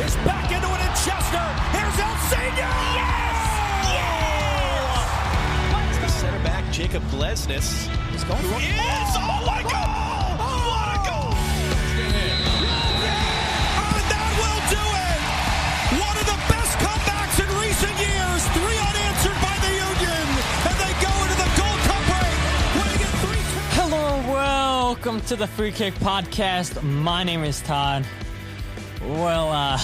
Is back into it in Chester. Here's El Senior. Yes! Yes! The center back, Jacob Glesnes, is going for it. Oh my God! What a goal! And that will do it! One of the best comebacks in recent years. 3 unanswered by the Union. And they go into the Gold Cup break, winning it 3-2. Hello, welcome to the Free Kick Podcast. My name is Todd. Well, I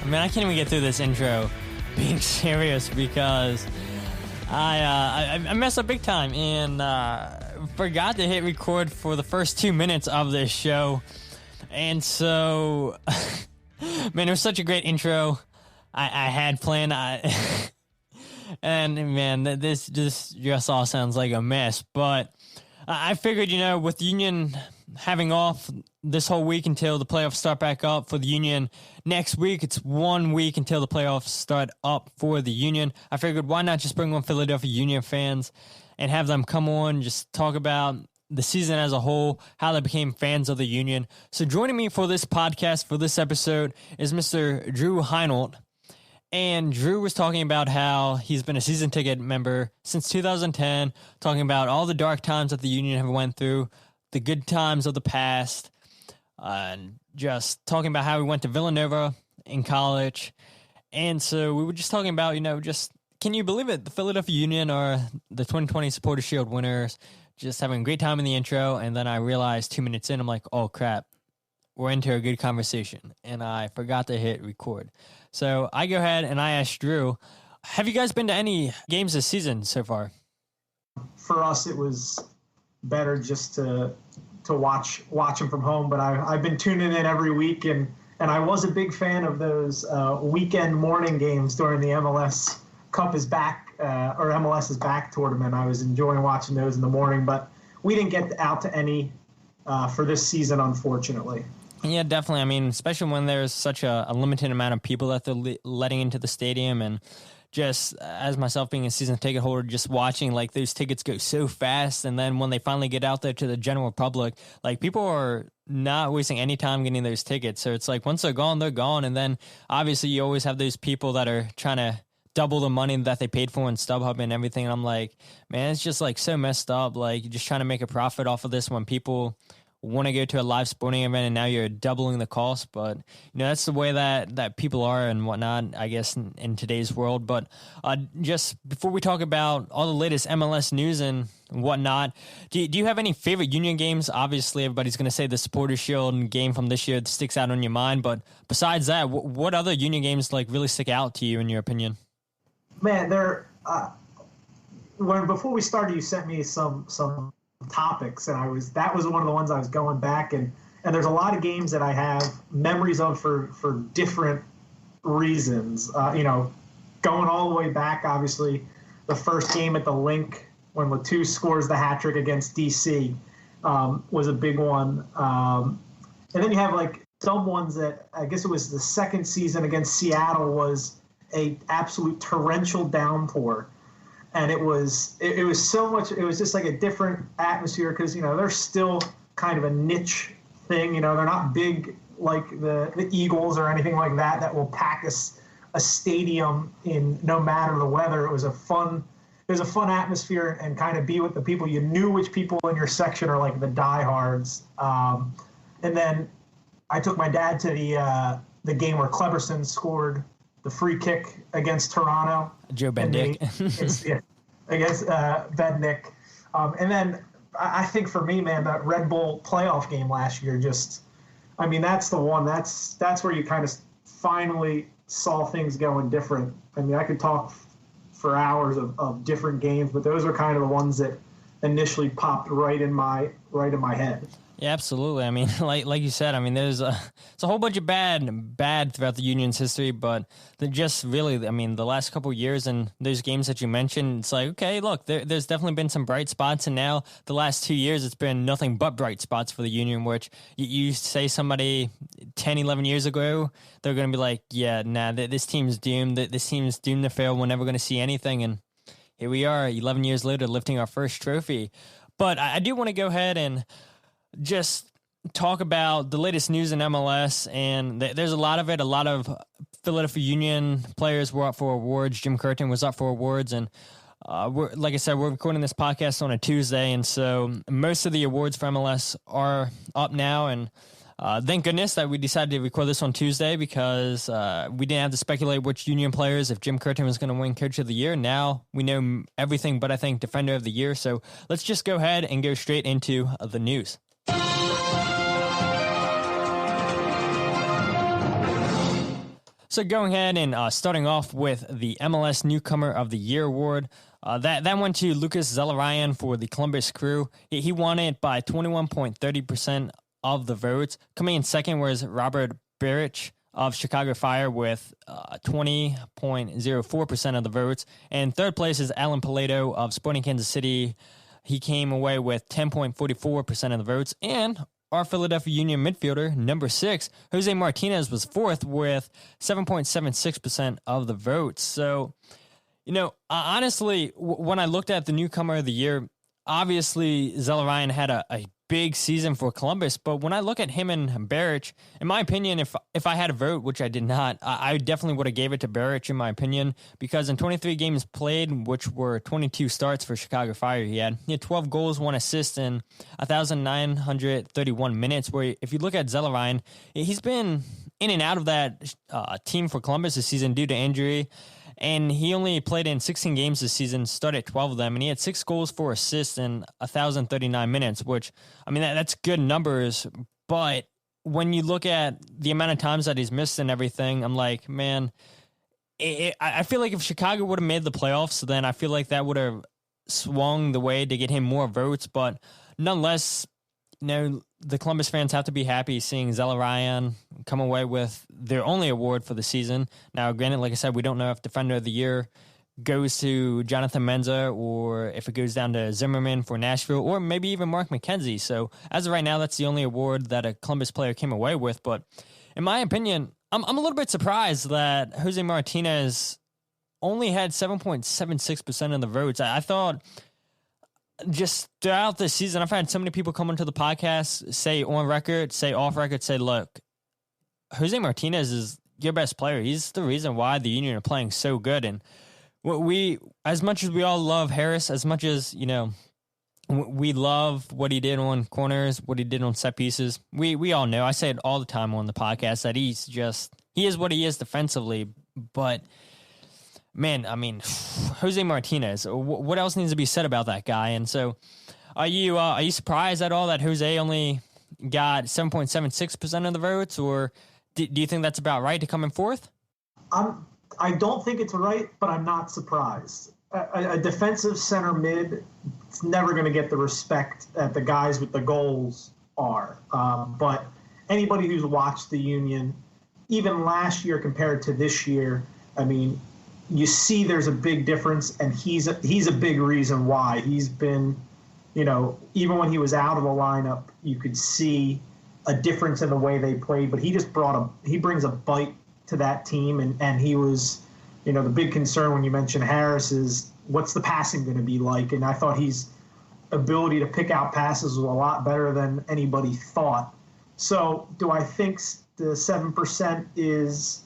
can't even get through this intro being serious because I messed up big time and forgot to hit record for the first 2 minutes of this show. And so, man, it was such a great intro I had planned. And, man, this just all sounds like a mess. But I figured, with Union having off this whole week until the playoffs start back up for the Union next week, it's 1 week until the playoffs start up for the Union. I figured why not just bring on Philadelphia Union fans and have them come on, just talk about the season as a whole, how they became fans of the Union. So joining me for this podcast, for this episode, is Mr. Drew Heinold. And Drew was talking about how he's been a season ticket member since 2010, talking about all the dark times that the Union have went through, the good times of the past, and just talking about how he went to Villanova in college. And so we were just talking about, just, can you believe it? The Philadelphia Union are the 2020 Supporters Shield winners, just having a great time in the intro. And then I realized 2 minutes in, I'm like, oh crap, we're into a good conversation. And I forgot to hit record. So I go ahead and I ask Drew, have you guys been to any games this season so far? For us, it was better just to watch them from home, but I've been tuning in every week, and I was a big fan of those weekend morning games during the MLS Cup is back or MLS is back tournament. I was enjoying watching those in the morning, but we didn't get out to any for this season, unfortunately. Yeah, definitely. I mean, especially when there's such a limited amount of people that they're letting into the stadium, and just as myself being a season ticket holder, just watching like those tickets go so fast. And then when they finally get out there to the general public, like people are not wasting any time getting those tickets. So it's like once they're gone, they're gone. And then obviously you always have those people that are trying to double the money that they paid for in StubHub and everything. And I'm like, man, it's just like so messed up. Like you're just trying to make a profit off of this when people want to go to a live sporting event and now you're doubling the cost. But that's the way that people are and whatnot, I guess, in today's world. But just before we talk about all the latest MLS news and whatnot, do you have any favorite Union games? Obviously everybody's going to say the Supporters Shield game from this year sticks out on your mind, but besides that, what other Union games like really stick out to you in your opinion? Man, before we started, you sent me some topics, and that was one of the ones I was going back, and there's a lot of games that I have memories of for different reasons. Going all the way back, obviously the first game at the Link when Latu scores the hat trick against DC was a big one, and then you have like some ones that I guess it was the second season against Seattle was a absolute torrential downpour. And it was so much. It was just like a different atmosphere because they're still kind of a niche thing. They're not big like the Eagles or anything like that will pack a stadium in no matter the weather. It was a fun atmosphere and kind of be with the people. You knew which people in your section are like the diehards. And then I took my dad to the game where Cleberson scored the free kick against Toronto. Joe Bendick. Against Bednick. And then I think for me, man, that Red Bull playoff game last year that's the one. That's where you kind of finally saw things going different. I mean, I could talk for hours of different games, but those are kind of the ones that initially popped right in my head. Yeah, absolutely. I mean, like you said, I mean, it's a whole bunch of bad throughout the Union's history, but just really, I mean, the last couple of years and those games that you mentioned, it's like, okay, look, there's definitely been some bright spots, and now the last 2 years, it's been nothing but bright spots for the Union, which you say somebody 10, 11 years ago, they're going to be like, yeah, nah, this team's doomed. This team's doomed to fail. We're never going to see anything, and here we are 11 years later lifting our first trophy. But I do want to go ahead and just talk about the latest news in MLS, and there's a lot of it. A lot of Philadelphia Union players were up for awards. Jim Curtin was up for awards, and like I said, we're recording this podcast on a Tuesday, and so most of the awards for MLS are up now, and thank goodness that we decided to record this on Tuesday because we didn't have to speculate which Union players, if Jim Curtin was going to win Coach of the Year. Now we know everything but, I think, Defender of the Year, so let's just go ahead and go straight into the news. So going ahead and starting off with the MLS Newcomer of the Year award, that went to Lucas Zelarayan for the Columbus Crew. He won it by 21.30% of the votes. Coming in second was Robert Beric of Chicago Fire with 20.04% of the votes. And third place is Alan Palato of Sporting Kansas City. He came away with 10.44% of the votes. And our Philadelphia Union midfielder, number 6, Jose Martinez, was fourth with 7.76% of the votes. So, honestly, when I looked at the Newcomer of the Year, obviously Zelarayan had a big season for Columbus, but when I look at him and Beric, in my opinion, if I had a vote, which I did not, I definitely would have gave it to Beric, in my opinion, because in 23 games played, which were 22 starts for Chicago Fire, he had 12 goals, 1 assist in 1,931 minutes, where if you look at Zelarayan, he's been in and out of that team for Columbus this season due to injury. And he only played in 16 games this season, started 12 of them, and he had 6 goals, 4 assists in 1,039 minutes, which, that's good numbers. But when you look at the amount of times that he's missed and everything, I'm like, man, I feel like if Chicago would have made the playoffs, then I feel like that would have swung the way to get him more votes. But nonetheless, the Columbus fans have to be happy seeing Zelarayan come away with their only award for the season. Now, granted, like I said, we don't know if Defender of the Year goes to Jonathan Mensah or if it goes down to Zimmerman for Nashville or maybe even Mark McKenzie. So as of right now, that's the only award that a Columbus player came away with. But in my opinion, I'm a little bit surprised that Jose Martinez only had 7.76% of the votes. I thought just throughout the season, I've had so many people come onto the podcast, say on record, say off record, say, look, Jose Martinez is your best player. He's the reason why the Union are playing so good. And as much as we all love Harris, as much as, we love what he did on corners, what he did on set pieces, we all know, I say it all the time on the podcast, that he is what he is defensively. But man, Jose Martinez, what else needs to be said about that guy? And so are you surprised at all that Jose only got 7.76% of the votes, or do you think that's about right to come in fourth? I don't think it's right, but I'm not surprised. A defensive center mid, it's never going to get the respect that the guys with the goals are. But anybody who's watched the Union, even last year compared to this year, you see there's a big difference, and he's a big reason why. He's been, even when he was out of the lineup, you could see a difference in the way they played, but he just brings a bite to that team, and he was, the big concern when you mention Harris is what's the passing going to be like, and I thought his ability to pick out passes was a lot better than anybody thought. So do I think the 7% is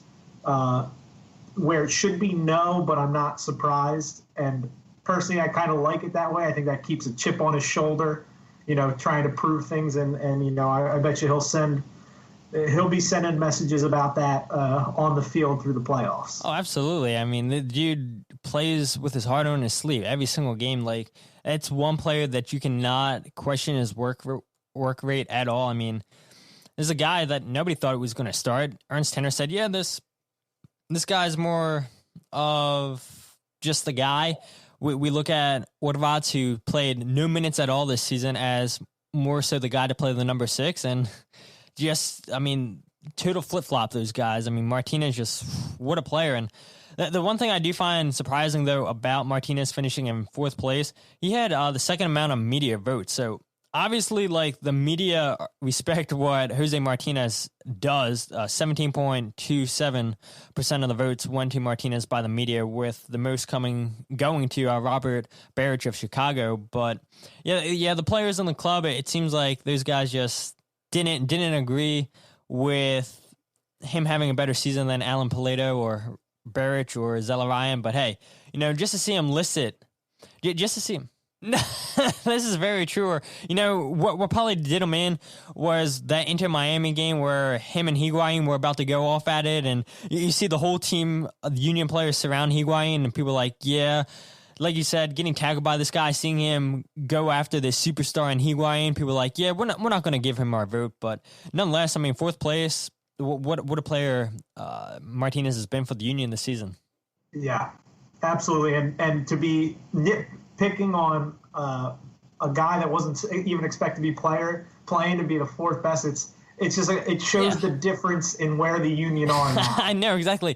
where it should be? No, but I'm not surprised. And personally, I kind of like it that way. I think that keeps a chip on his shoulder, trying to prove things. And I bet you he'll be sending messages about that on the field through the playoffs. Oh, absolutely. The dude plays with his heart on his sleeve every single game. Like, it's one player that you cannot question his work rate at all. There's a guy that nobody thought was going to start. Ernst Tenner said, yeah, this guy's more of just the guy. We look at Ortvac, who played no minutes at all this season, as more so the guy to play the number 6. And just, total flip-flop, those guys. Martinez, just what a player. And the one thing I do find surprising, though, about Martinez finishing in fourth place, he had the second amount of media votes. So obviously, the media respect what Jose Martinez does. 17.27% of the votes went to Martinez by the media, with the most going to Robert Beric of Chicago. But yeah, the players in the club, it seems like those guys just didn't agree with him having a better season than Alan Palato or Beric or Zelarayan. But hey, just to see him listed, just to see him. No, this is very true. Or, what probably did him in was that Inter Miami game where him and Higuain were about to go off at it, and you see the whole team of Union players surround Higuain, and people are like, yeah, like you said, getting tackled by this guy, seeing him go after this superstar in Higuain, people are like, yeah, we're not going to give him our vote. But nonetheless, I mean, fourth place, what a player Martinez has been for the Union this season. Yeah, absolutely. And to be nitpicking on a guy that wasn't even expected to be playing to be the fourth best, it's just it shows the difference in where the Union are now. I know, exactly.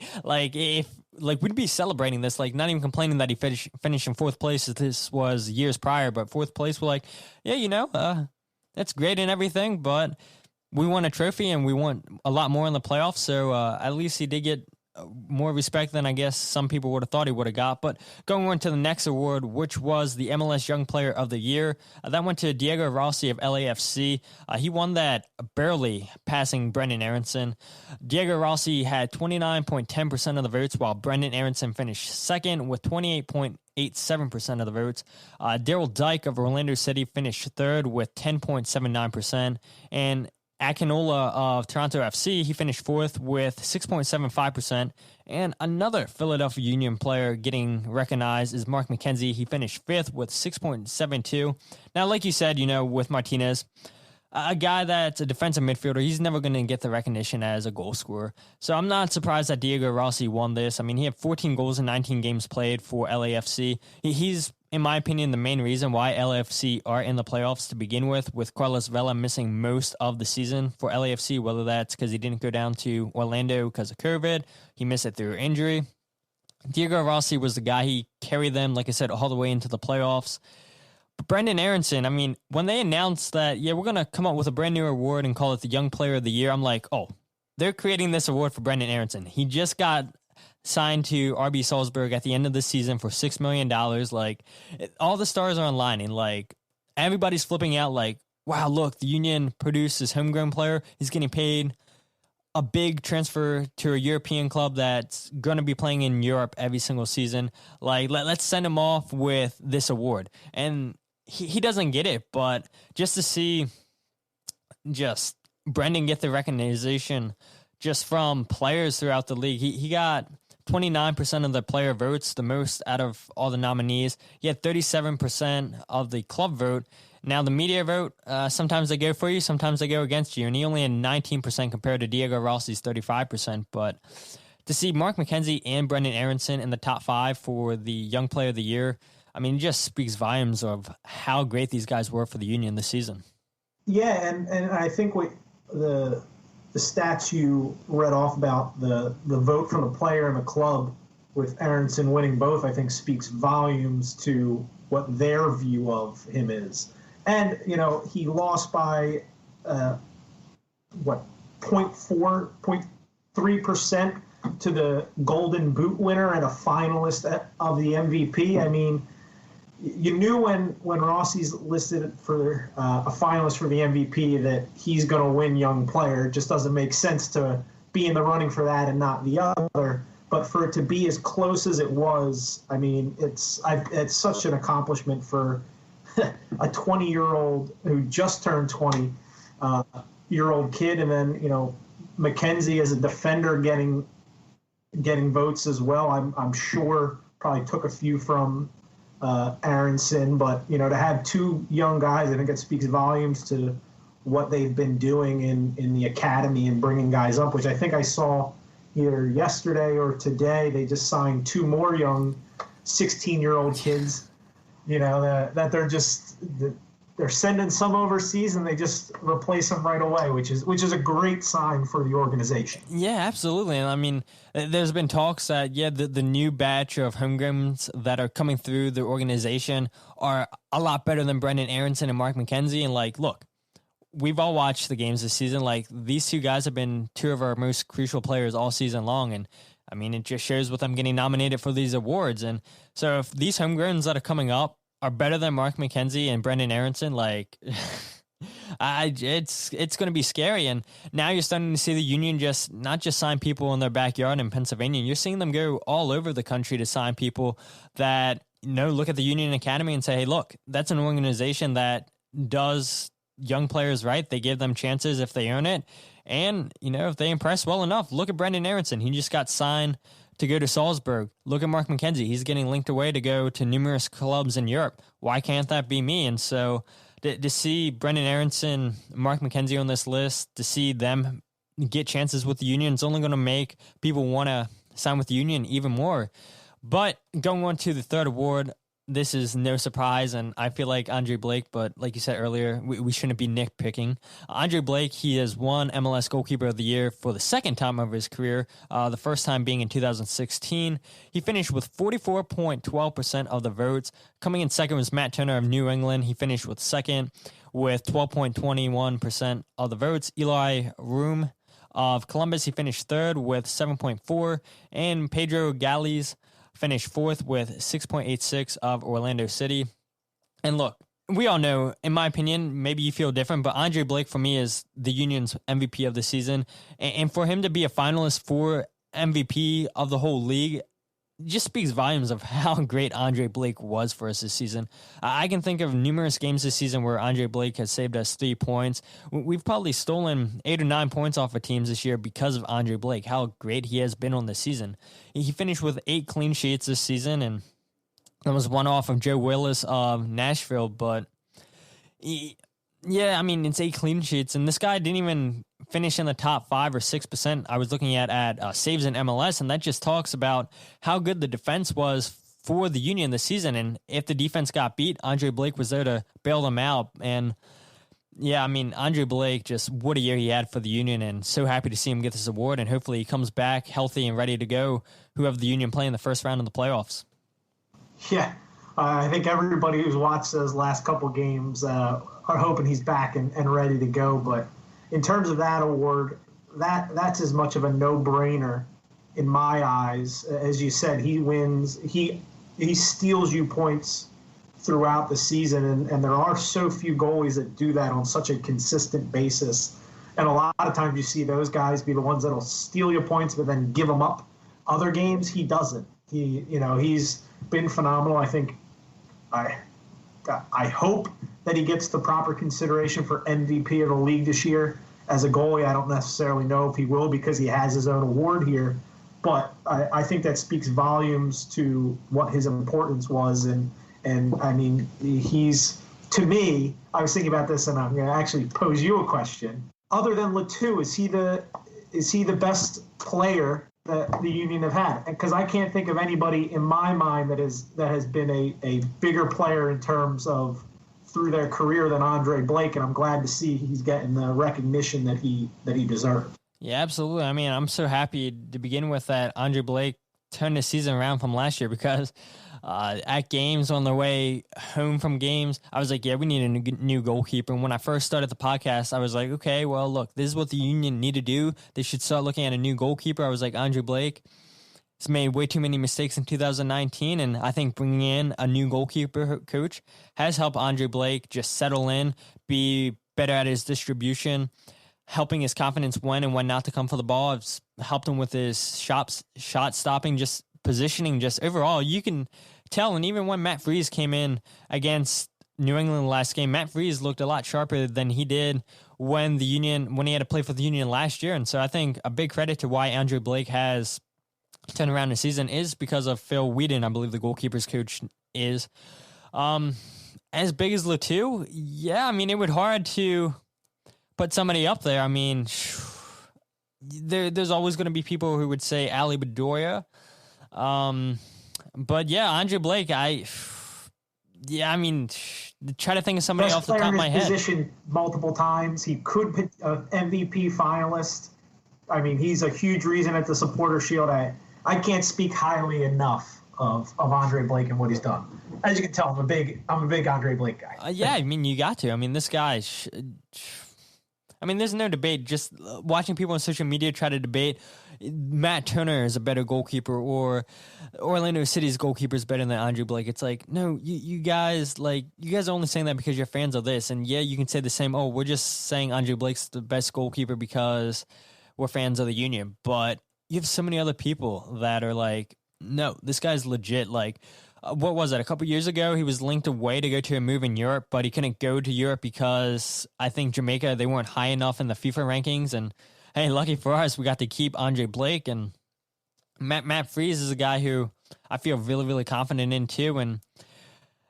We'd be celebrating this, not even complaining that he finished in fourth place as this was years prior, but fourth place, we're like, yeah, that's great and everything, but we won a trophy and we want a lot more in the playoffs, so at least he did get more respect than I guess some people would have thought he would have got. But going on to the next award, which was the MLS Young Player of the Year, that went to Diego Rossi of LAFC. He won that barely, passing Brendan Aronson. Diego Rossi had 29.10% of the votes, while Brendan Aronson finished second with 28.87% of the votes. Daryl Dyke of Orlando City finished third with 10.79%, and Akinola of Toronto FC, he finished fourth with 6.75%. And another Philadelphia Union player getting recognized is Mark McKenzie. He finished fifth with 6.72. Now, like you said, with Martinez, a guy that's a defensive midfielder, he's never going to get the recognition as a goal scorer. So I'm not surprised that Diego Rossi won this. I mean, he had 14 goals in 19 games played for LAFC. He's, in my opinion, the main reason why LAFC are in the playoffs to begin with Carlos Vela missing most of the season for LAFC, whether that's because he didn't go down to Orlando because of COVID, he missed it through injury. Diego Rossi was the guy. He carried them, like I said, all the way into the playoffs. But Brendan Aronson, I mean, when they announced that, we're going to come up with a brand new award and call it the Young Player of the Year, I'm like, oh, they're creating this award for Brendan Aronson. He just got signed to RB Salzburg at the end of the season for $6 million. All the stars are aligning. Everybody's flipping out wow, look, the Union produced this homegrown player. He's getting paid a big transfer to a European club that's going to be playing in Europe every single season. Let's send him off with this award. And he doesn't get it, but just to see just Brendan get the recognition just from players throughout the league, he got 29% of the player votes, the most out of all the nominees. He had 37% of the club vote. Now, the media vote, sometimes they go for you, sometimes they go against you, and he only had 19% compared to Diego Rossi's 35%. But to see Mark McKenzie and Brendan Aronson in the top 5 for the Young Player of the Year, I mean, it just speaks volumes of how great these guys were for the Union this season. Yeah, and I think what the stats you read off about the vote from the player and the club with Aronson winning both, I think speaks volumes to what their view of him is. And, he lost by, 0.3% to the Golden Boot winner and a finalist of the MVP. I mean, you knew when Rossi's listed for a finalist for the MVP that he's going to win Young Player. It just doesn't make sense to be in the running for that and not the other. But for it to be as close as it was, I mean, it's such an accomplishment for a 20-year-old who just turned 20-year-old kid, and then McKenzie as a defender getting votes as well. I'm sure probably took a few from Aronson, but to have two young guys, I think it speaks volumes to what they've been doing in the academy and bringing guys up, which I think I saw either yesterday or today. They just signed 2 more young 16-year-old kids, that they're sending some overseas and they just replace them right away, which is a great sign for the organization. Yeah, absolutely. And I mean, there's been talks that, the new batch of homegrowns that are coming through the organization are a lot better than Brendan Aronson and Mark McKenzie. And look, we've all watched the games this season. These two guys have been 2 of our most crucial players all season long. And I mean, it just shows with them getting nominated for these awards. And so if these homegrowns that are coming up are better than Mark McKenzie and Brendan Aronson, It's going to be scary, and now you're starting to see the Union not just sign people in their backyard in Pennsylvania. You're seeing them go all over the country to sign people that look at the Union Academy and say, "Hey, look, that's an organization that does young players right. They give them chances if they earn it, and if they impress well enough." Look at Brendan Aronson; he just got signed to go to Salzburg. Look at Mark McKenzie; he's getting linked away to go to numerous clubs in Europe. Why can't that be me? And so, to see Brendan Aronson, Mark McKenzie on this list, to see them get chances with the Union, it's only going to make people want to sign with the Union even more. But going on to the third award, this is no surprise, and I feel like Andre Blake, but like you said earlier, we shouldn't be nitpicking. Andre Blake, he has won MLS Goalkeeper of the Year for the second time over his career, the first time being in 2016. He finished with 44.12% of the votes. Coming in second was Matt Turner of New England. He finished with second with 12.21% of the votes. Eli Room of Columbus, he finished third with 7.4%, and Pedro Galles finished fourth with 6.86 of Orlando City. And look, we all know, in my opinion, maybe you feel different, but Andre Blake for me is the Union's MVP of the season. And for him to be a finalist for MVP of the whole league just speaks volumes of how great Andre Blake was for us this season. I can think of numerous games this season where Andre Blake has saved us 3 points. We've probably stolen 8 or 9 points off of teams this year because of Andre Blake, how great he has been on this season. He finished with 8 clean sheets this season, and that was one off of Joe Willis of Nashville. But it's 8 clean sheets, and this guy didn't even finish in the top 5 or 6%. I was looking at saves in MLS, and that just talks about how good the defense was for the Union this season. And if the defense got beat, Andre Blake was there to bail them out. And Andre Blake, just what a year he had for the Union, and so happy to see him get this award. And hopefully he comes back healthy and ready to go, who have the Union playing the first round of the playoffs. Yeah, I think everybody who's watched those last couple games are hoping he's back and ready to go. But in terms of that award, that's as much of a no-brainer in my eyes. As you said, he wins. He steals you points throughout the season, and there are so few goalies that do that on such a consistent basis. And a lot of times you see those guys be the ones that'll steal your points but then give them up. Other games, he doesn't. He's been phenomenal. I think I hope that he gets the proper consideration for MVP of the league this year. As a goalie, I don't necessarily know if he will because he has his own award here, but I think that speaks volumes to what his importance was. And I mean, he's, to me, I was thinking about this, and I'm going to actually pose you a question. Other than Letou, is he the best player that the Union have had? Because I can't think of anybody in my mind that has been a bigger player in terms of through their career than Andre Blake, and I'm glad to see he's getting the recognition that he deserves. Yeah, absolutely. I mean, I'm so happy to begin with that Andre Blake turned the season around from last year, because at games, on their way home from games, I was like, yeah, we need a new goalkeeper. And when I first started the podcast, I was like, okay, well, look, this is what the Union need to do. They should start looking at a new goalkeeper. I was like, Andre Blake has made way too many mistakes in 2019, and I think bringing in a new goalkeeper coach has helped Andre Blake just settle in, be better at his distribution, helping his confidence when and when not to come for the ball. It's helped him with his shot stopping, just positioning, just overall. You can tell, and even when Matt Freese came in against New England last game, Matt Freese looked a lot sharper than he did when he had to play for the Union last year. And so I think a big credit to why Andre Blake has turned around the season is because of Phil Whedon, I believe the goalkeeper's coach is. As big as Letou, yeah, I mean, it would hard to put somebody up there. I mean, there's always going to be people who would say Ali Bedoya. But yeah, Andre Blake, I mean, try to think of somebody off the top of my head. Position multiple times. He could pick an MVP finalist. I mean, he's a huge reason at the Supporter Shield. I can't speak highly enough of Andre Blake and what he's done. As you can tell, I'm a big Andre Blake guy. Yeah, I mean, you got to. I mean, this guy. I mean, there's no debate. Just watching people on social media try to debate, Matt Turner is a better goalkeeper or Orlando City's goalkeeper is better than Andre Blake. It's like, no, you guys are only saying that because you're fans of this. And yeah, you can say the same, oh, we're just saying Andre Blake's the best goalkeeper because we're fans of the Union. But you have so many other people that are like, no, this guy's legit. Like, what was it? A couple years ago, he was linked away to go to a move in Europe, but he couldn't go to Europe because I think Jamaica, they weren't high enough in the FIFA rankings. And hey, lucky for us, we got to keep Andre Blake. And Matt Freese is a guy who I feel really, really confident in too. And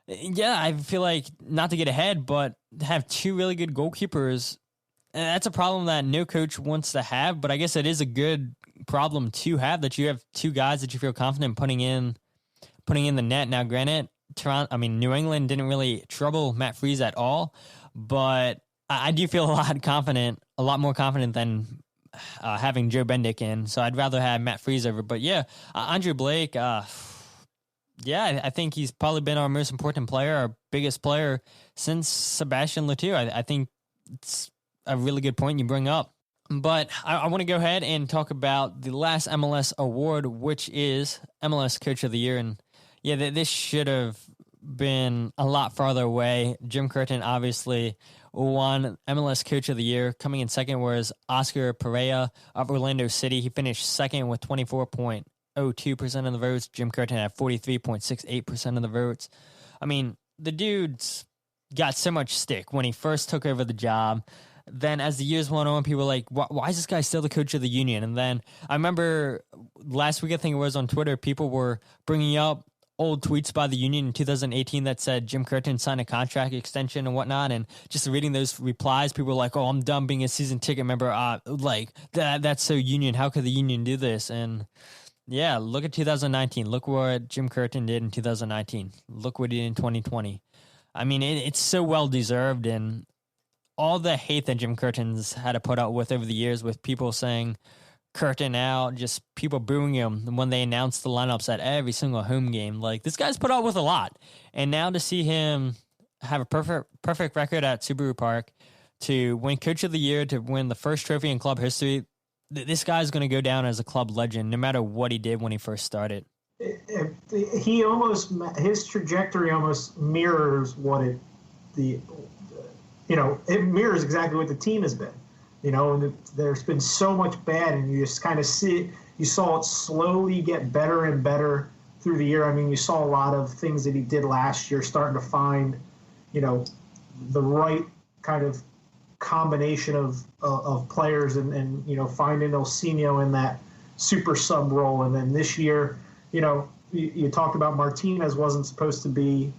yeah, I feel like, not to get ahead, but have two really good goalkeepers. And that's a problem that no coach wants to have, but I guess it is a good problem to have, that you have two guys that you feel confident putting in the net. Now, granted, New England didn't really trouble Matt Freese at all, but I do feel a lot more confident than having Joe Bendick in. So I'd rather have Matt Freese over. But yeah, Andre Blake, I think he's probably been our most important player, our biggest player since Sebastian Letou. I think it's a really good point you bring up. But I want to go ahead and talk about the last MLS award, which is MLS Coach of the Year. And yeah, this should have been a lot farther away. Jim Curtin obviously won MLS Coach of the Year. Coming in second was Oscar Pereira of Orlando City. He finished second with 24.02% of the votes. Jim Curtin had 43.68% of the votes. I mean, the dude's got so much stick when he first took over the job. Then as the years went on, people were like, why is this guy still the coach of the Union? And then I remember last week, I think it was on Twitter, people were bringing up old tweets by the Union in 2018 that said Jim Curtin signed a contract extension and whatnot. And just reading those replies, people were like, oh, I'm done being a season ticket member. That's so Union. How could the Union do this? And yeah, look at 2019. Look what Jim Curtin did in 2019. Look what he did in 2020. I mean, it's so well-deserved, and all the hate that Jim Curtin's had to put up with over the years, with people saying Curtin out, just people booing him when they announced the lineups at every single home game. Like, this guy's put up with a lot. And now to see him have a perfect record at Subaru Park, to win Coach of the Year, to win the first trophy in club history, this guy's going to go down as a club legend no matter what he did when he first started. His trajectory almost mirrors it mirrors exactly what the team has been, and there's been so much bad, and you just kind of you saw it slowly get better and better through the year. I mean, you saw a lot of things that he did last year starting to find, the right kind of combination of players and finding Ilsinho in that super sub role. And then this year, you talked about Martinez wasn't supposed to be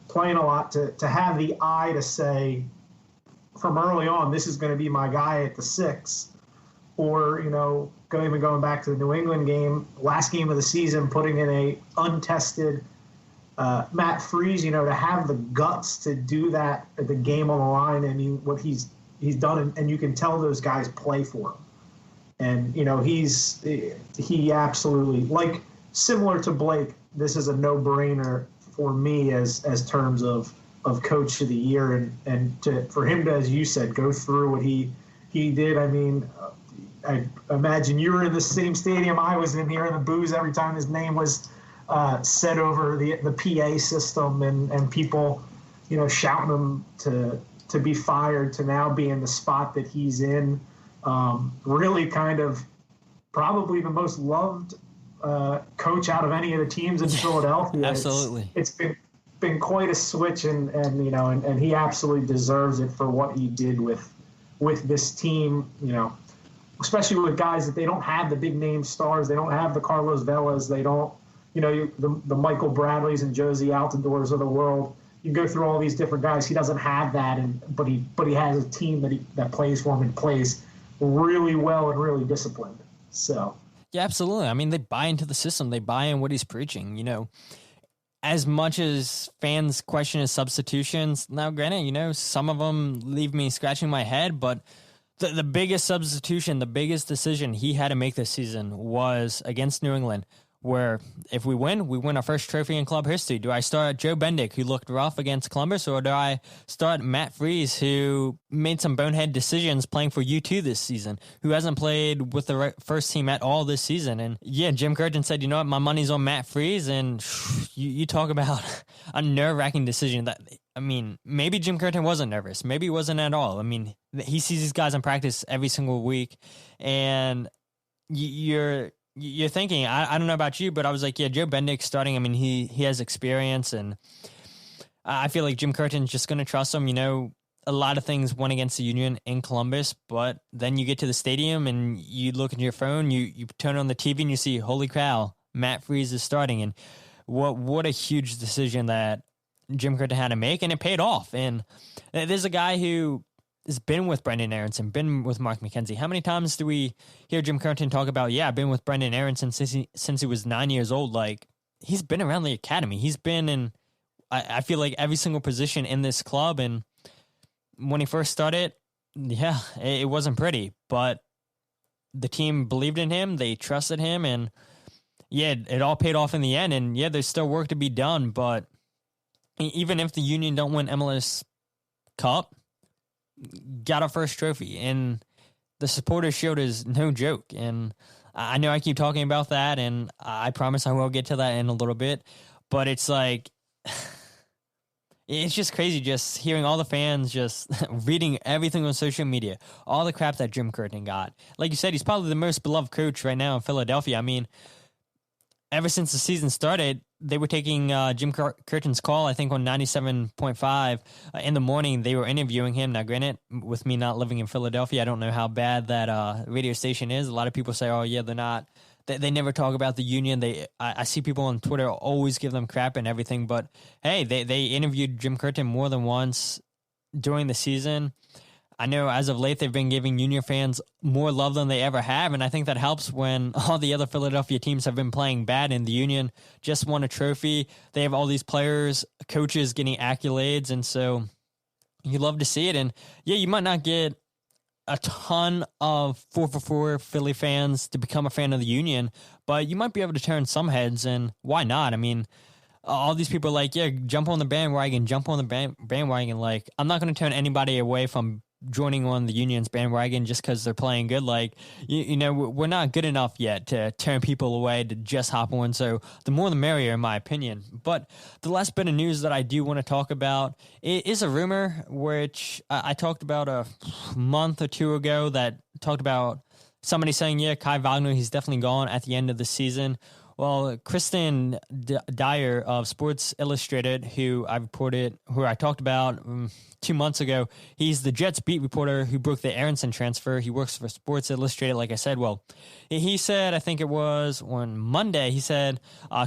playing a lot, to have the eye to say from early on, this is going to be my guy at the 6, or, going back to the New England game, last game of the season, putting in a untested Matt Freese, to have the guts to do that at the game on the line, and what he's done, and you can tell those guys play for him. And, he absolutely, like, similar to Blake, this is a no-brainer for me as terms of Coach of the Year, and for him to, as you said, go through what he did. I mean, I imagine you were in the same stadium I was in, hearing the boos every time his name was said over the PA system, and people, shouting him to be fired, to now be in the spot that he's in. Really kind of probably the most loved coach out of any of the teams in Philadelphia. Absolutely. It's been quite a switch, and he absolutely deserves it for what he did with this team, especially with guys that they don't have the big name stars. They don't have the Carlos Velas. They don't, the Michael Bradleys and Josie Altidores of the world. You go through all these different guys. He doesn't have that, but he has a team that plays for him and plays really well and really disciplined. So. Yeah, absolutely. I mean, they buy into the system. They buy in what he's preaching, As much as fans question his substitutions, now granted, some of them leave me scratching my head, but the biggest substitution, the biggest decision he had to make this season was against New England, where if we win our first trophy in club history. Do I start Joe Bendick, who looked rough against Columbus, or do I start Matt Freese, who made some bonehead decisions playing for U2 this season, who hasn't played with the first team at all this season? And yeah, Jim Curtin said, you know what, my money's on Matt Freese, and you talk about a nerve-wracking decision. That, I mean, maybe Jim Curtin wasn't nervous. Maybe he wasn't at all. I mean, he sees these guys in practice every single week, and you're thinking, I don't know about you, but I was like, yeah, Joe Bendick starting. I mean, he has experience, and I feel like Jim Curtin's just going to trust him. You know, a lot of things went against the Union in Columbus, but then you get to the stadium and you look at your phone, you turn on the TV and you see, holy cow, Matt Freese is starting. And what a huge decision that Jim Curtin had to make, and it paid off. And there's a guy who has been with Brendan Aronson, been with Mark McKenzie. How many times do we hear Jim Curtin talk about, yeah, I've been with Brendan Aronson since he was 9 years old? Like, he's been around the academy. He's been in, I feel like, every single position in this club. And when he first started, yeah, it wasn't pretty, but the team believed in him. They trusted him, and yeah, it all paid off in the end. And yeah, there's still work to be done, but even if the Union don't win MLS Cup, got our first trophy, and the Supporters Shield is no joke. And I know I keep talking about that, and I promise I will get to that in a little bit, but it's like, it's just crazy just hearing all the fans just reading everything on social media, all the crap that Jim Curtin got. Like you said, he's probably the most beloved coach right now in Philadelphia. I mean, ever since the season started, they were taking Jim Curtin's call, I think, on 97.5 in the morning. They were interviewing him. Now, granted, with me not living in Philadelphia, I don't know how bad that radio station is. A lot of people say, oh, yeah, they're not. They never talk about the Union. I see people on Twitter always give them crap and everything. But, hey, they interviewed Jim Curtin more than once during the season. I know as of late they've been giving Union fans more love than they ever have, and I think that helps when all the other Philadelphia teams have been playing bad and the Union just won a trophy. They have all these players, coaches getting accolades, and so you love to see it. And yeah, you might not get a ton of 444 Philly fans to become a fan of the Union, but you might be able to turn some heads, and why not? I mean, all these people are like, yeah, jump on the bandwagon. Like, I'm not going to turn anybody away from joining on the Union's bandwagon just because they're playing good. Like, you know, we're not good enough yet to turn people away to just hop on. So the more the merrier, in my opinion. But the last bit of news that I do want to talk about is a rumor, which I talked about a month or two ago, that talked about somebody saying, yeah, Kai Wagner, he's definitely gone at the end of the season. Well, Kristen Dyer of Sports Illustrated, who I talked about 2 months ago, he's the Jets beat reporter who broke the Aronson transfer. He works for Sports Illustrated, like I said. Well, he said, I think it was on Monday, he said,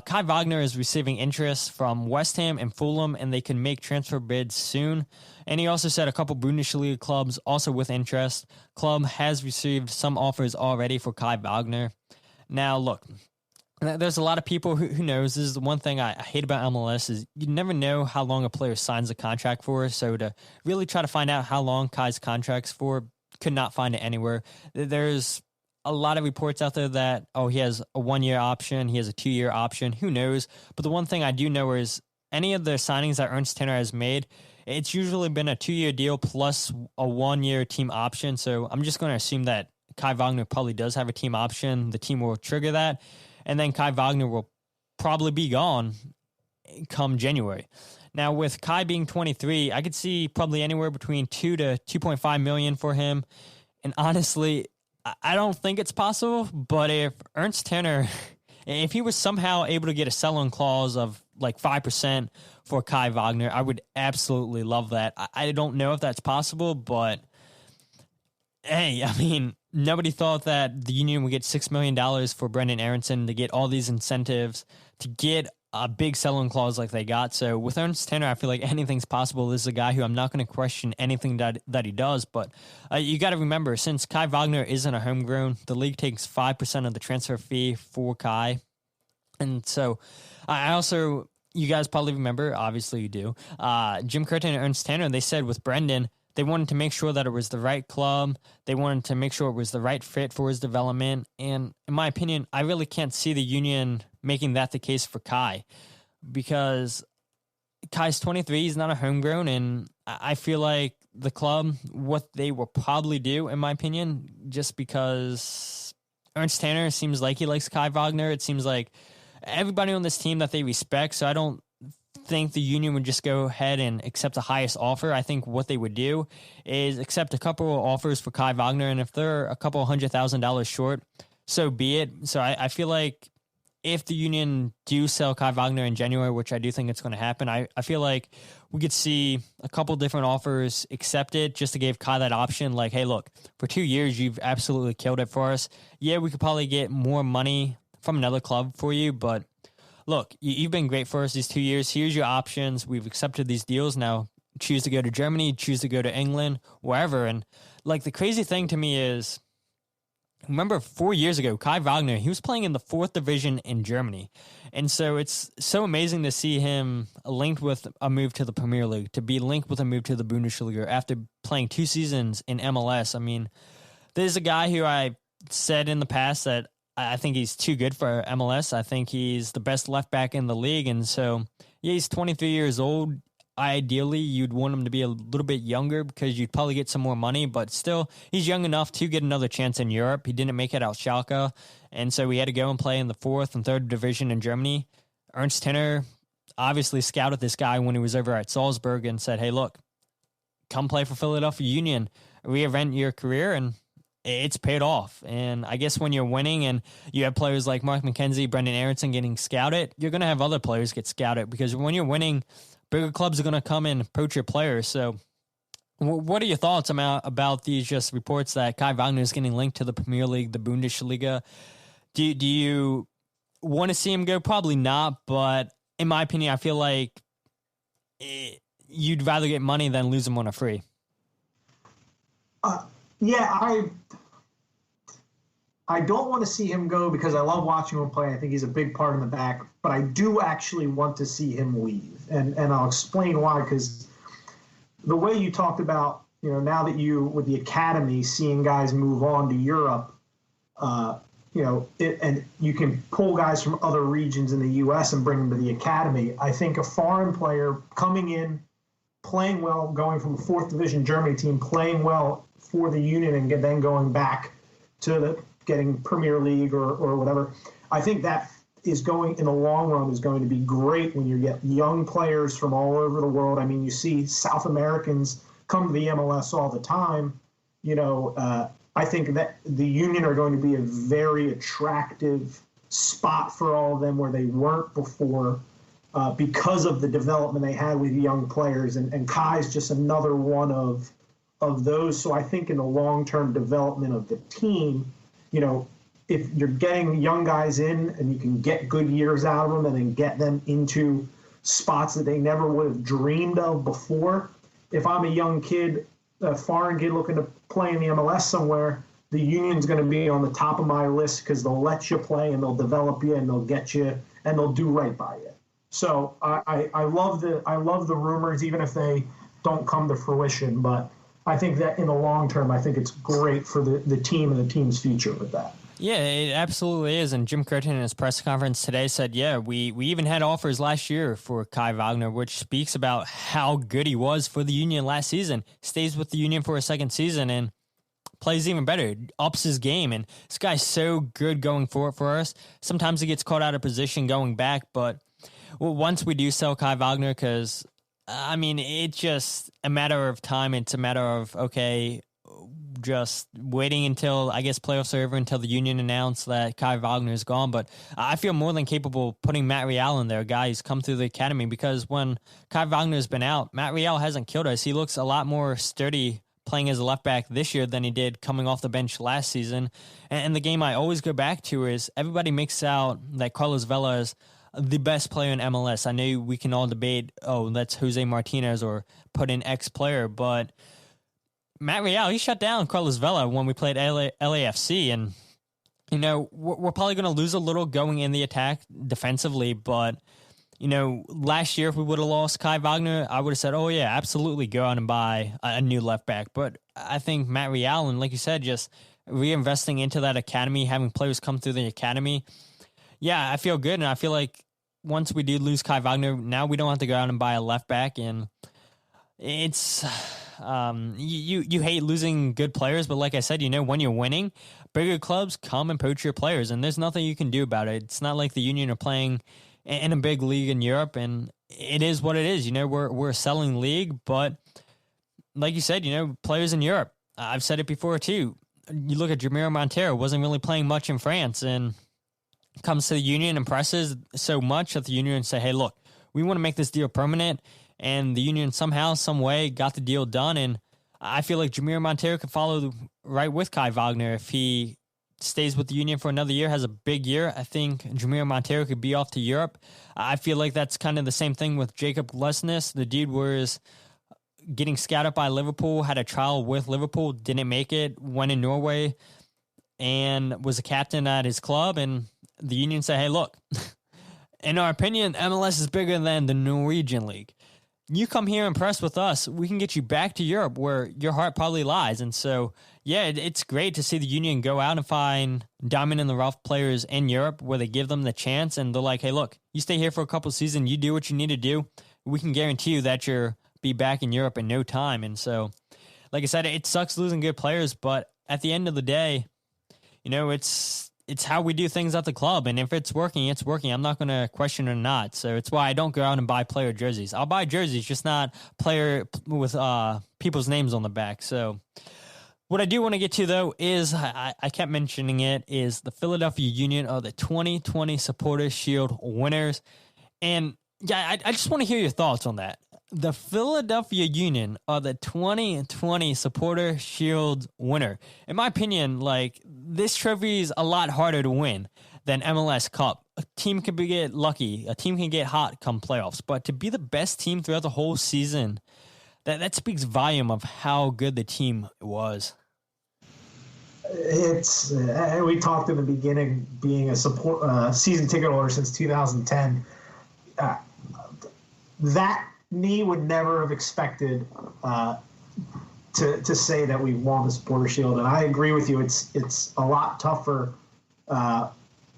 Kai Wagner is receiving interest from West Ham and Fulham, and they can make transfer bids soon. And he also said a couple Bundesliga clubs also with interest. Club has received some offers already for Kai Wagner. Now, look, there's a lot of people who knows. This is the one thing I hate about MLS is you never know how long a player signs a contract for. So to really try to find out how long Kai's contract's for, could not find it anywhere. There's a lot of reports out there that, oh, he has a 1-year option, he has a 2-year option. Who knows? But the one thing I do know is any of the signings that Ernst Tanner has made, it's usually been a 2-year deal plus a 1-year team option. So I'm just going to assume that Kai Wagner probably does have a team option. The team will trigger that. And then Kai Wagner will probably be gone come January. Now, with Kai being 23, I could see probably anywhere between $2 to $2.5 million for him. And honestly, I don't think it's possible. But if Ernst Tanner, if he was somehow able to get a sell-on clause of like 5% for Kai Wagner, I would absolutely love that. I don't know if that's possible, but hey, I mean, nobody thought that the Union would get $6 million for Brendan Aronson to get all these incentives, to get a big sell-on clause like they got. So with Ernst Tanner, I feel like anything's possible. This is a guy who I'm not going to question anything that he does, but you got to remember, since Kai Wagner isn't a homegrown, the league takes 5% of the transfer fee for Kai. And so I also, you guys probably remember, obviously you do, Jim Curtin and Ernst Tanner, they said with Brendan, They wanted to make sure that it was the right club. They wanted to make sure it was the right fit for his development. And in my opinion, I really can't see the Union making that the case for Kai, because Kai's 23, he's not a homegrown, and I feel like the club, what they will probably do, in my opinion, just because Ernst Tanner seems like he likes Kai Wagner. It seems like everybody on this team that they respect, so I don't think the Union would just go ahead and accept the highest offer. I think what they would do is accept a couple of offers for Kai Wagner, and if they're a couple $100,000 short, so be it. So I feel like if the Union do sell Kai Wagner in January, which I do think it's going to happen, I feel like we could see a couple different offers accepted just to give Kai that option. Like, hey, look, for 2 years, you've absolutely killed it for us. Yeah, we could probably get more money from another club for you, but look, you've been great for us these 2 years. Here's your options. We've accepted these deals. Now choose to go to Germany, choose to go to England, wherever. And like the crazy thing to me is, remember 4 years ago, Kai Wagner, he was playing in the 4th division in Germany. And so it's so amazing to see him linked with a move to the Premier League, to be linked with a move to the Bundesliga after playing 2 seasons in MLS. I mean, there's a guy who I said in the past that I think he's too good for MLS. I think he's the best left back in the league. And so, yeah, he's 23 years old. Ideally, you'd want him to be a little bit younger because you'd probably get some more money, but still, he's young enough to get another chance in Europe. He didn't make it out Schalke, and so he had to go and play in the 4th and 3rd division in Germany. Ernst Tanner obviously scouted this guy when he was over at Salzburg and said, hey, look, come play for Philadelphia Union, reinvent your career, and it's paid off. And I guess when you're winning and you have players like Mark McKenzie, Brendan Aronson getting scouted, you're going to have other players get scouted, because when you're winning, bigger clubs are going to come and poach your players. So what are your thoughts about these just reports that Kai Wagner is getting linked to the Premier League, the Bundesliga? Do you want to see him go? Probably not, but in my opinion, I feel like you'd rather get money than lose him on a free. Yeah, I don't want to see him go because I love watching him play. I think he's a big part in the back, but I do actually want to see him leave. And I'll explain why, because the way you talked about, now that you, with the academy, seeing guys move on to Europe, and you can pull guys from other regions in the U.S. and bring them to the academy. I think a foreign player coming in, playing well, going from a 4th division Germany team, playing well for the Union and then going back to getting Premier League or whatever, I think that is going, in the long run, is going to be great when you get young players from all over the world. I mean, you see South Americans come to the MLS all the time. I think that the Union are going to be a very attractive spot for all of them where they weren't before, because of the development they had with young players. And Kai's just another one of those. So I think in the long-term development of the team, if you're getting young guys in and you can get good years out of them and then get them into spots that they never would have dreamed of before. If I'm a young kid, a foreign kid looking to play in the MLS somewhere, the Union's going to be on the top of my list because they'll let you play and they'll develop you and they'll get you and they'll do right by you. So I love the rumors, even if they don't come to fruition. But I think that in the long term, I think it's great for the team and the team's future with that. Yeah, it absolutely is. And Jim Curtin in his press conference today said, yeah, we even had offers last year for Kai Wagner, which speaks about how good he was for the Union last season. Stays with the Union for a second season and plays even better, ups his game. And this guy's so good going forward for us. Sometimes he gets caught out of position going back, but once we do sell Kai Wagner, because, it's just a matter of time. It's a matter of, okay, just waiting until, I guess, playoffs are over, until the Union announced that Kai Wagner is gone. But I feel more than capable of putting Matt Real in there, a guy who's come through the academy, because when Kai Wagner's been out, Matt Real hasn't killed us. He looks a lot more sturdy playing as a left back this year than he did coming off the bench last season. And the game I always go back to is everybody makes out that Carlos Vela is the best player in MLS. I know we can all debate, that's Jose Martinez or put in X player, but Matt Real, he shut down Carlos Vela when we played LAFC, and we're probably going to lose a little going in the attack defensively, but last year, if we would have lost Kai Wagner, I would have said, oh, yeah, absolutely go out and buy a new left back. But I think Matt Real, and like you said, just reinvesting into that academy, having players come through the academy. Yeah, I feel good. And I feel like once we do lose Kai Wagner, now we don't have to go out and buy a left back. And it's you hate losing good players. But like I said, when you're winning, bigger clubs come and poach your players. And there's nothing you can do about it. It's not like the Union are playing in a big league in Europe, and it is what it is. We're a selling league, but like you said, players in Europe, I've said it before too. You look at Jamiro Montero, wasn't really playing much in France, and comes to the Union, impresses so much that the Union say, hey, look, we want to make this deal permanent, and the Union somehow, some way got the deal done, and I feel like Jamiro Montero could follow right with Kai Wagner if he stays with the Union for another year, has a big year. I think Jamiro Montero could be off to Europe. I feel like that's kind of the same thing with Jacob Glesnes. The dude was getting scouted by Liverpool, had a trial with Liverpool, didn't make it, went in Norway, and was a captain at his club. And the Union said, hey, look, in our opinion, MLS is bigger than the Norwegian league. You come here and press with us, we can get you back to Europe where your heart probably lies. And so, yeah, it's great to see the Union go out and find diamond in the rough players in Europe where they give them the chance. And they're like, hey, look, you stay here for a couple seasons, you do what you need to do. We can guarantee you that you'll be back in Europe in no time. And so, like I said, it sucks losing good players. But at the end of the day, it's how we do things at the club. And if it's working, it's working. I'm not going to question it or not. So it's why I don't go out and buy player jerseys. I'll buy jerseys, just not player with people's names on the back. So what I do want to get to, though, is I kept mentioning it, is the Philadelphia Union are the 2020 Supporters Shield winners. And yeah, I just want to hear your thoughts on that. The Philadelphia Union are the 2020 Supporter Shield winner. In my opinion, this trophy is a lot harder to win than MLS Cup. A team can get lucky. A team can get hot come playoffs. But to be the best team throughout the whole season, that speaks volume of how good the team was. It's we talked in the beginning, being a season ticket holder since 2010. That me would never have expected to say that we won the Supporter Shield, and I agree with you. It's a lot tougher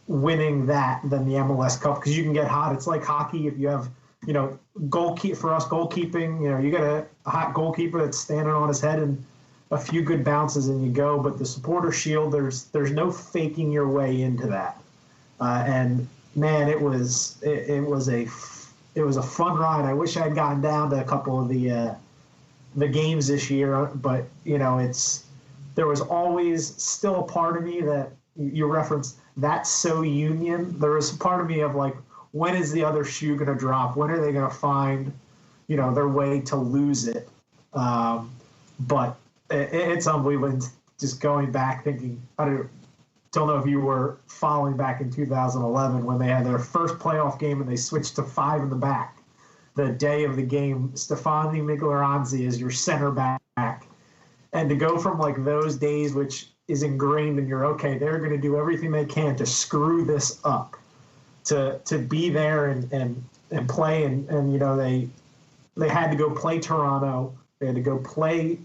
winning that than the MLS Cup, because you can get hot. It's like hockey. If you have goalkeeping, you get a hot goalkeeper that's standing on his head and a few good bounces and you go. But the Supporter Shield, there's no faking your way into that. And man, it was a fun ride. I wish I'd gotten down to a couple of the games this year, but there was always still a part of me that you referenced, that's so Union. There was a part of me of when is the other shoe going to drop? When are they going to find their way to lose it? But it's unbelievable. Just going back thinking, I don't know if you were following back in 2011 when they had their first playoff game and they switched to 5 in the back. The day of the game, Stefani Migloranzi is your center back. And to go from those days, which is ingrained in your, okay, they're going to do everything they can to screw this up, to be there and play. And they had to go play Toronto. They had to go play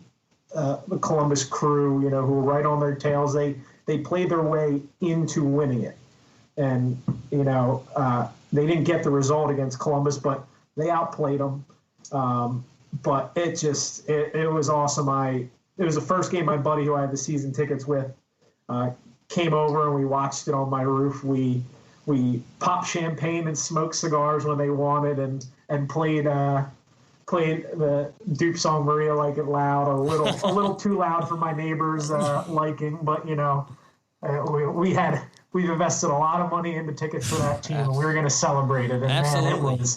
the Columbus Crew, who were right on their tails. They played their way into winning it. And, they didn't get the result against Columbus, but they outplayed them. But it was awesome. It was the first game my buddy who I had the season tickets with came over and we watched it on my roof. We popped champagne and smoked cigars when they wanted and played the Dupe song Maria Like It Loud, a little too loud for my neighbors' liking, but we've invested a lot of money into tickets for that team, and we were going to celebrate it. And absolutely. Man,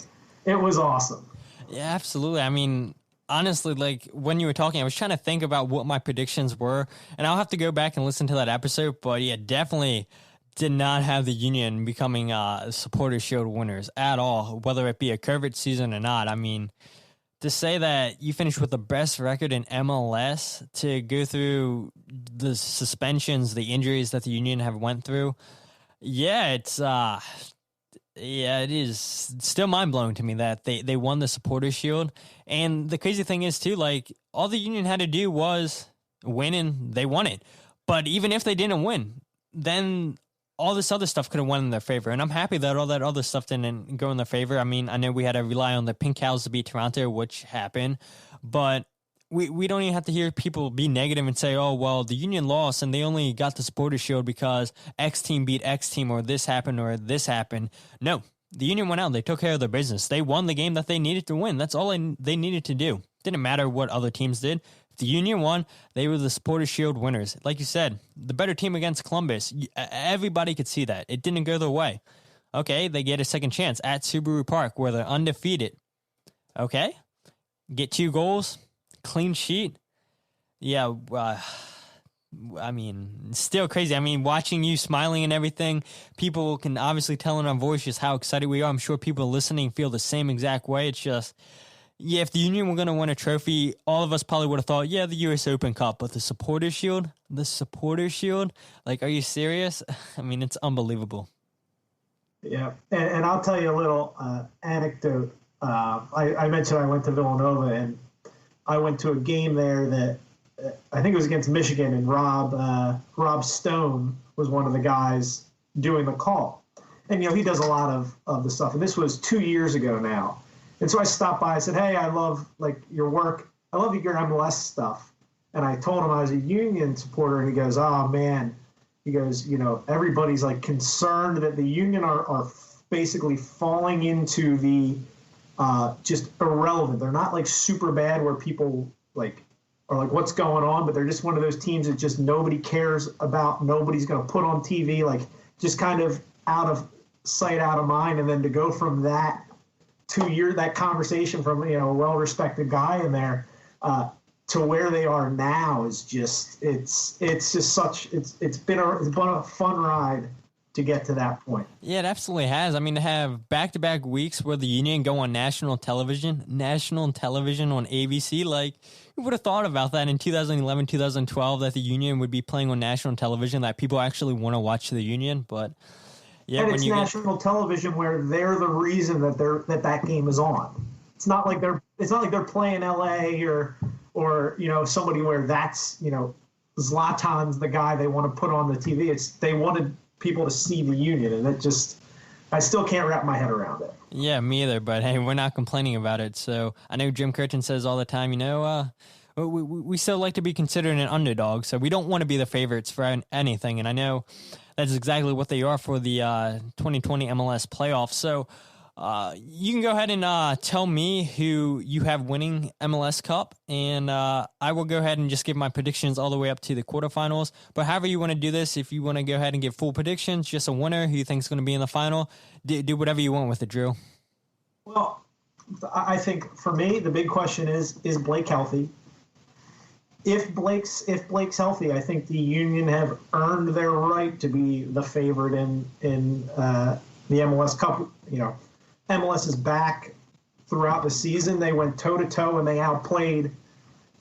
it was awesome. Yeah, absolutely. I mean, honestly, when you were talking, I was trying to think about what my predictions were, and I'll have to go back and listen to that episode. But yeah, definitely did not have the Union becoming Supporters Shield winners at all, whether it be a COVID season or not. I mean, to say that you finished with the best record in MLS, to go through the suspensions, the injuries that the Union have went through, yeah, Yeah, it is still mind-blowing to me that they won the Supporters Shield. And the crazy thing is, too, like, all the Union had to do was win, and they won it. But even if they didn't win, then all this other stuff could have won in their favor. And I'm happy that all that other stuff didn't go in their favor. I mean, I know we had to rely on the Pink Cows to beat Toronto, which happened. But we don't even have to hear people be negative and say, oh, well, the Union lost and they only got the Supporters Shield because X team beat X team or this happened or this happened. No, the Union went out. They took care of their business. They won the game that they needed to win. That's all they needed to do. Didn't matter what other teams did. If the Union won, they were the Supporters Shield winners. Like you said, the better team against Columbus. Everybody could see that. It didn't go their way. Okay, they get a second chance at Subaru Park where they're undefeated. Okay, get 2 goals. Clean sheet. Yeah, I mean, still crazy. I mean, watching you smiling and everything, people can obviously tell in our voice just how excited we are. I'm sure people listening feel the same exact way. It's just, yeah, if the Union were going to win a trophy, all of us probably would have thought, yeah, the U.S. Open Cup, but the Supporters Shield, like, are you serious? I mean, it's unbelievable. Yeah, and I'll tell you a little anecdote. I mentioned I went to Villanova, and I went to a game there that I think it was against Michigan, and Rob Stone was one of the guys doing the call. And, he does a lot of the stuff. And this was 2 years ago now. And so I stopped by. I said, hey, I love, your work. I love your MLS stuff. And I told him I was a Union supporter. And he goes, oh, man. He goes, everybody's, concerned that the Union are basically falling into the just irrelevant. They're not super bad where people are what's going on, but they're just one of those teams that just nobody cares about. Nobody's going to put on TV, just kind of out of sight, out of mind. And then to go from that that conversation from, a well-respected guy in there to where they are now is just, it's been a fun ride to get to that point. Yeah, it absolutely has. I mean, to have back-to-back weeks where the Union go on national television on ABC, who would have thought about that in 2011, 2012, that the Union would be playing on national television, that people actually want to watch the Union, but yeah. And it's national television where they're the reason that that game is on. It's not like they're playing LA or somebody where that's, Zlatan's the guy they want to put on the TV. They wanted people to see the Union, and I still can't wrap my head around it. Yeah, me either, but hey, we're not complaining about it. So I know Jim Curtin says all the time, we still like to be considered an underdog, so we don't want to be the favorites for anything, and I know that's exactly what they are for the 2020 MLS playoffs. So you can go ahead and tell me who you have winning MLS Cup, and I will go ahead and just give my predictions all the way up to the quarterfinals. But however you want to do this, if you want to go ahead and give full predictions, just a winner who you think is going to be in the final, do whatever you want with it, Drew. Well, I think for me, the big question is Blake healthy? If Blake's healthy, I think the Union have earned their right to be the favorite in the MLS Cup. MLS is back throughout the season. They went toe-to-toe and they outplayed,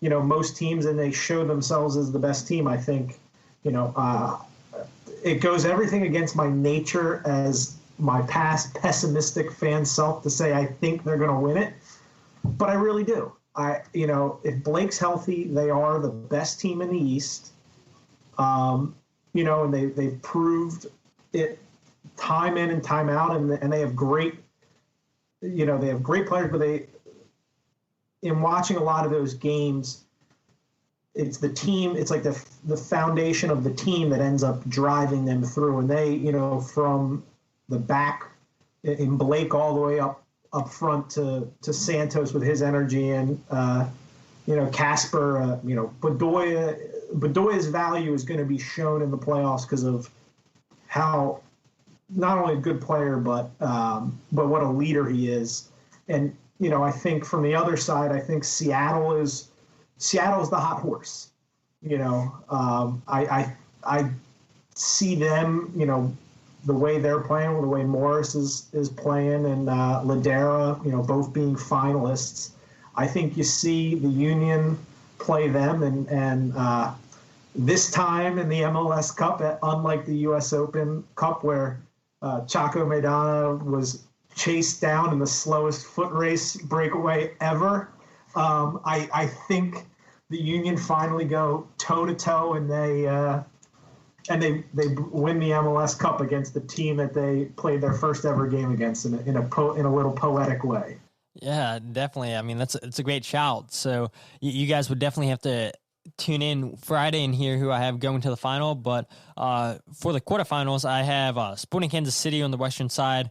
most teams, and they showed themselves as the best team. I think, it goes everything against my nature as my past pessimistic fan self to say I think they're going to win it, but I really do. If Blake's healthy, they are the best team in the East. And they've proved it time in and time out, and they have great. They have great players, but in watching a lot of those games, it's the team, it's like the foundation of the team that ends up driving them through. And they, from the back in Blake all the way up front to Santos with his energy and, Casper, Bedoya's value is going to be shown in the playoffs because of how not only a good player, but what a leader he is. And, I think from the other side, I think Seattle's the hot horse. I see them, the way they're playing, the way Morris is playing, and Ladera, both being finalists. I think you see the Union play them, and this time in the MLS Cup, unlike the U.S. Open Cup, where Chaco Maidana was chased down in the slowest foot race breakaway ever. I think the Union finally go toe-to-toe, and they win the MLS Cup against the team that they played their first ever game against in a little poetic way. Yeah, definitely. I mean, it's a great shout. So you guys would definitely have to tune in Friday and hear who I have going to the final. But for the quarterfinals, I have Sporting Kansas City on the western side,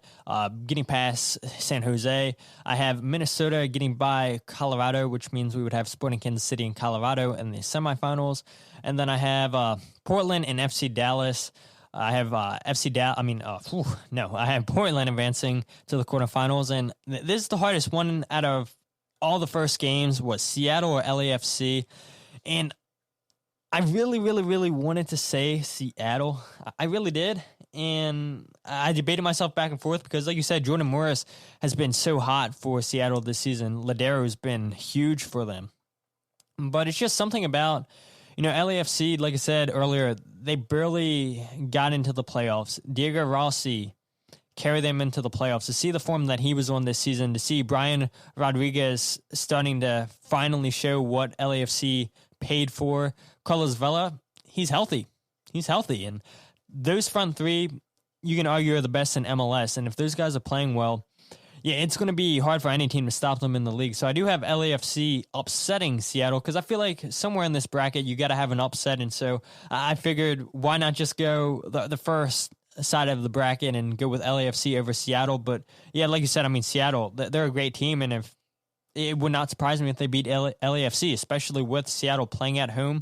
getting past San Jose. I have Minnesota getting by Colorado, which means we would have Sporting Kansas City and Colorado in the semifinals. And then I have Portland and FC Dallas. I have I have Portland advancing to the quarterfinals. And this is the hardest one out of all the first games, was Seattle or LAFC. And I really, really, really wanted to say Seattle. I really did. And I debated myself back and forth because, like you said, Jordan Morris has been so hot for Seattle this season. Ladero's been huge for them. But it's just something about, LAFC, like I said earlier, they barely got into the playoffs. Diego Rossi carried them into the playoffs. To see the form that he was on this season, to see Brian Rodriguez starting to finally show what LAFC paid for. Carlos Vela, he's healthy. And those front three, you can argue, are the best in MLS. And if those guys are playing well, yeah, it's going to be hard for any team to stop them in the league. So I do have LAFC upsetting Seattle because I feel like somewhere in this bracket you got to have an upset. And so I figured, why not just go the first side of the bracket and go with LAFC over Seattle? But yeah, like you said, I mean, Seattle, they're a great team. And if it would not surprise me if they beat LAFC, especially with Seattle playing at home.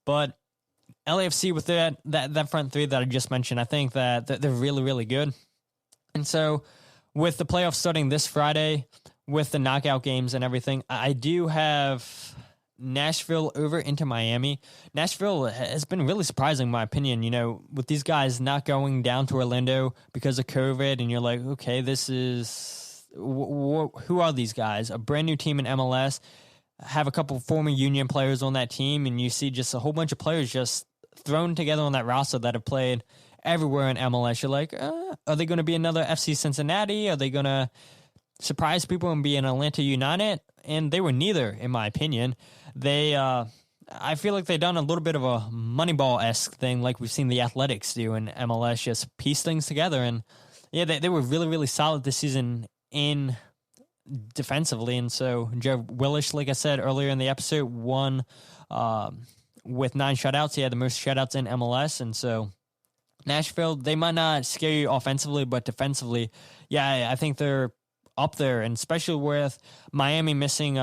But LAFC with that front three that I just mentioned, I think that they're really, really good. And so with the playoffs starting this Friday, with the knockout games and everything, I do have Nashville over into Miami. Nashville has been really surprising, in my opinion, with these guys not going down to Orlando because of COVID. And you're like, okay, this is... who are these guys? A brand new team in MLS, have a couple former Union players on that team, and you see just a whole bunch of players just thrown together on that roster that have played everywhere in MLS. You're like, are they going to be another FC Cincinnati? Are they going to surprise people and be an Atlanta United? And they were neither, in my opinion. I feel like they've done a little bit of a Moneyball-esque thing like we've seen the Athletics do in MLS, just piece things together. And yeah, they were really, really solid this season in defensively. And so Joe Willish, like I said earlier in the episode, won with 9 shutouts. He had the most shutouts in MLS. And so Nashville, they might not scare you offensively, but defensively, yeah, I think they're up there. And especially with Miami missing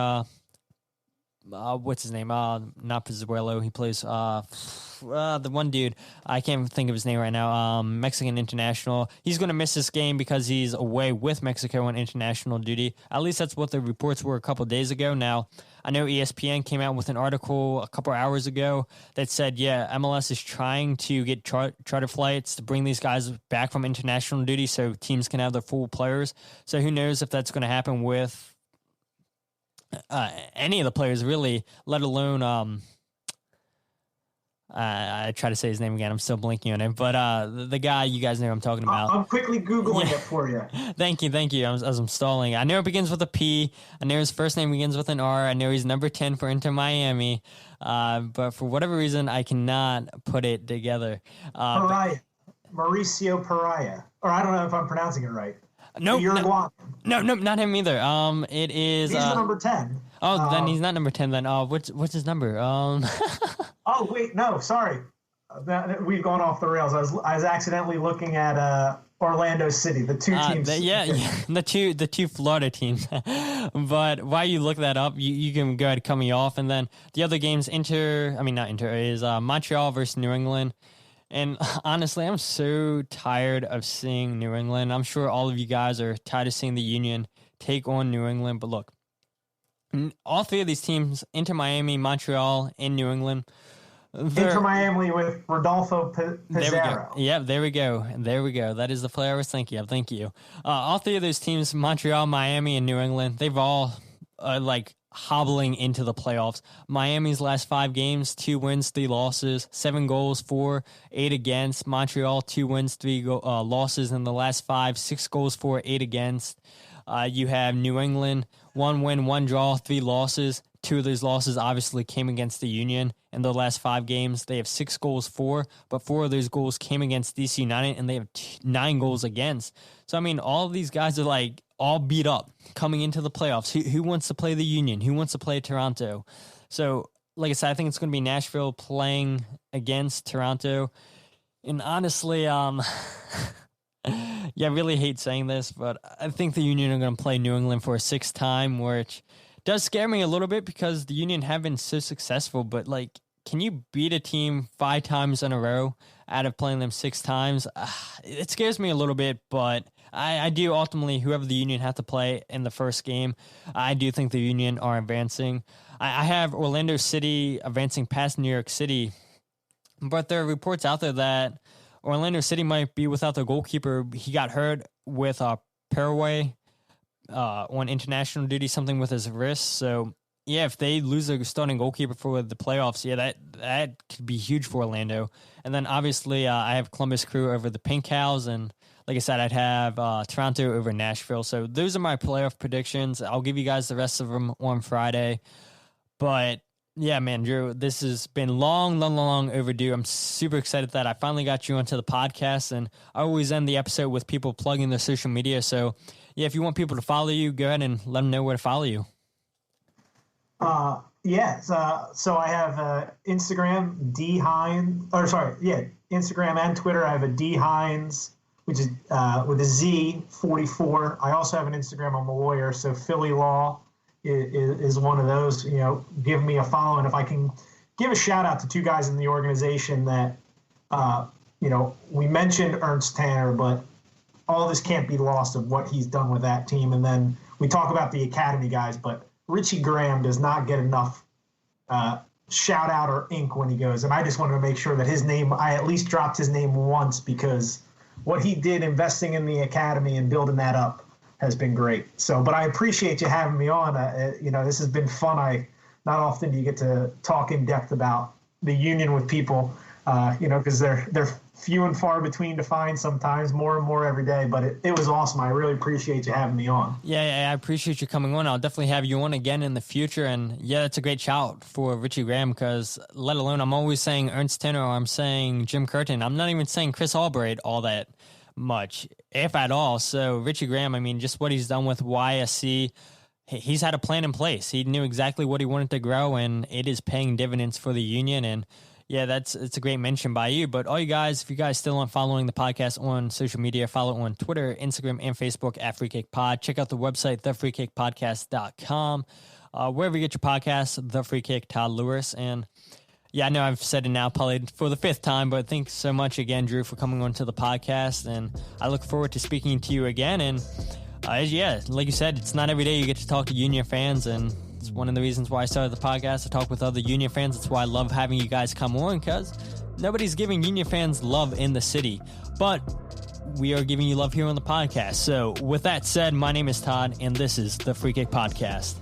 what's his name? Not Pizzuelo. He plays the one dude. I can't think of his name right now. Mexican international. He's going to miss this game because he's away with Mexico on international duty. At least that's what the reports were a couple of days ago. Now, I know ESPN came out with an article a couple of hours ago that said, yeah, MLS is trying to get charter flights to bring these guys back from international duty so teams can have their full players. So who knows if that's going to happen with any of the players, really, let alone I try to say his name again. I'm still blinking on it, but the guy you guys know who I'm talking about. I'm quickly Googling it for you. Thank you. As I'm stalling, I know it begins with a P. I know his first name begins with an R. I know he's number 10 for Inter Miami, but for whatever reason, I cannot put it together. Mauricio Pariah, or I don't know if I'm pronouncing it right. No, not him either. It is. He's the number 10. Oh, then he's not number 10. Then, what's his number? Oh wait, no, sorry, we've gone off the rails. I was accidentally looking at Orlando City, the two teams. The two Florida teams. But while you look that up, you can go ahead and cut me off. And then the other games, is Montreal versus New England. And honestly, I'm so tired of seeing New England. I'm sure all of you guys are tired of seeing the Union take on New England. But look, all three of these teams, Inter Miami, Montreal, and New England. Inter Miami with Rodolfo Pizarro. There we go. That is the player I was thinking of. Thank you. All three of those teams, Montreal, Miami, and New England, they've all hobbling into the playoffs. Miami's last 5 games, 2 wins, 3 losses, 7 goals for, 8 against. Montreal, 2 wins, 3 losses in the last 5, 6 goals for, 8 against. You have New England, 1 win, 1 draw, 3 losses. 2 of those losses obviously came against the Union. In the last 5 games, they have 6 goals for, but 4 of those goals came against DC United, and they have 9 goals against. So, I mean, all of these guys are like all beat up coming into the playoffs. Who wants to play the Union? Who wants to play Toronto? So, like I said, I think it's going to be Nashville playing against Toronto. And honestly, yeah, I really hate saying this, but I think the Union are going to play New England for a 6th time, which does scare me a little bit because the Union have been so successful. But, like, can you beat a team 5 times in a row out of playing them 6 times? It scares me a little bit, but I do ultimately, whoever the Union have to play in the first game, I do think the Union are advancing. I have Orlando City advancing past New York City, but there are reports out there that Orlando City might be without their goalkeeper. He got hurt with Paraguay on international duty, something with his wrist. So, yeah, if they lose their starting goalkeeper for the playoffs, yeah, that could be huge for Orlando. And then, obviously, I have Columbus Crew over the Pink Cows, and like I said, I'd have Toronto over Nashville. So those are my playoff predictions. I'll give you guys the rest of them on Friday. But, yeah, man, Drew, this has been long overdue. I'm super excited that I finally got you onto the podcast, and I always end the episode with people plugging their social media. So, yeah, if you want people to follow you, go ahead and let them know where to follow you. So I have Instagram, Instagram and Twitter. I have a D Hines, which is with a Z, 44. I also have an Instagram. I'm a lawyer, so Philly Law is one of those. You know, give me a follow, and if I can give a shout out to 2 guys in the organization that, we mentioned Ernst Tanner, but all this can't be lost of what he's done with that team. And then we talk about the academy guys, but Richie Graham does not get enough shout out or ink when he goes. And I just wanted to make sure that his name, I at least dropped his name once, because what he did investing in the academy and building that up has been great. So, but I appreciate you having me on. This has been fun. Not often do you get to talk in depth about the Union with people, because they're few and far between to find sometimes, more and more every day. But it was awesome. I really appreciate you having me on. Yeah, I appreciate you coming on. I'll definitely have you on again in the future. And yeah, that's a great shout for Richie Graham, because let alone I'm always saying Ernst Tanner, or I'm saying Jim Curtin. I'm not even saying Chris Albright all that much, if at all. So Richie Graham, I mean, just what he's done with YSC, he's had a plan in place. He knew exactly what he wanted to grow, and it is paying dividends for the Union. And yeah, it's a great mention by you. But all you guys, if you guys still aren't following the podcast on social media, follow on Twitter, Instagram, and Facebook at Free Kick Pod. Check out the website, thefreekickpodcast.com. Wherever you get your podcasts, The Free Kick, Todd Lewis. And yeah, I know I've said it now probably for the 5th time, but thanks so much again, Drew, for coming on to the podcast. And I look forward to speaking to you again. And yeah, like you said, it's not every day you get to talk to Union fans, and it's one of the reasons why I started the podcast, to talk with other Union fans. That's why I love having you guys come on, because nobody's giving Union fans love in the city, but we are giving you love here on the podcast. So with that said, my name is Todd, and this is the Free Kick Podcast.